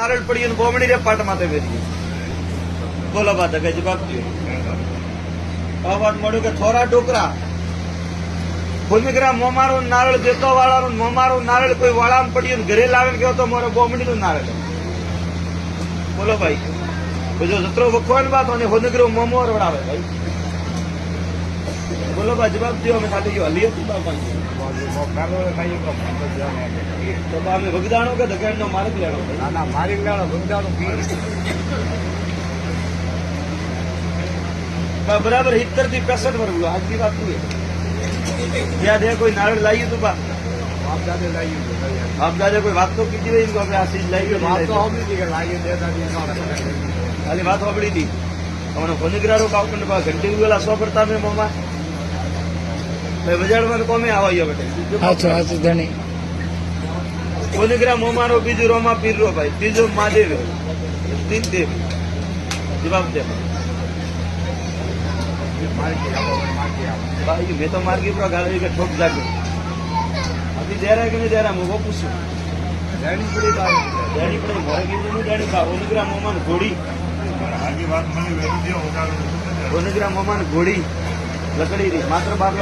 नारळ पड़ी बोमड़ी रे पाट माते बेरी बोलो बात है जवाब दियो बात मळ्यो के थोड़ा डोकरा ભૂમિગ્રા મોમારું નારળ દેતો વાળાનું મોમારું નારળ કોઈ વાળામાં પડ્યું ઘરે લાવે ગયો તો મારો બોમડીનું નારળ બોલો ભાઈ બીજો જતરો વખવાન વાત અને હોનગ્રો મોમો રવડાવે ભાઈ બોલો ભાઈ જવાબ દો અમે ખાલી હલી હતી બાપા તો અમે વગદાણો કે ધકેડનો માર્ગ લેણો ના મારી લેણો વગદાણો બરાબર 70 થી 65 વર્ષ આજની વાત તું याद है कोई नारळ लाइए तो बाप દાદે લાવી आप दादा कोई बात तो कीजिए इनको अपने आशीष लाइए વાત તો હોમી હતી કે લાવી દે દાદી खाली बात होबड़ी थी हमने होनग्रारो काउंट बा घंटे वाला 100 पड़ता में मोमा भाई बजाड़ में कोमे आवायो बेटे हाचो धनी होनग्रा मोमारो बीजो रोमा पीरो भाई तीजो महादेव तीन देव जवाब दे भाई मैं तो मार्गी पूरा गाड़ी के ठोक जाके अभी दे रहा है कि नहीं दे रहा मैं वो पूछूं દેણી પડી डेडी पड़े मोरे की नहीं डेडी का होनग्रा मोमान घोड़ी આજી વાત મને વેરી દે होनग्रा मोमान घोड़ी लकड़ी री मात्र बार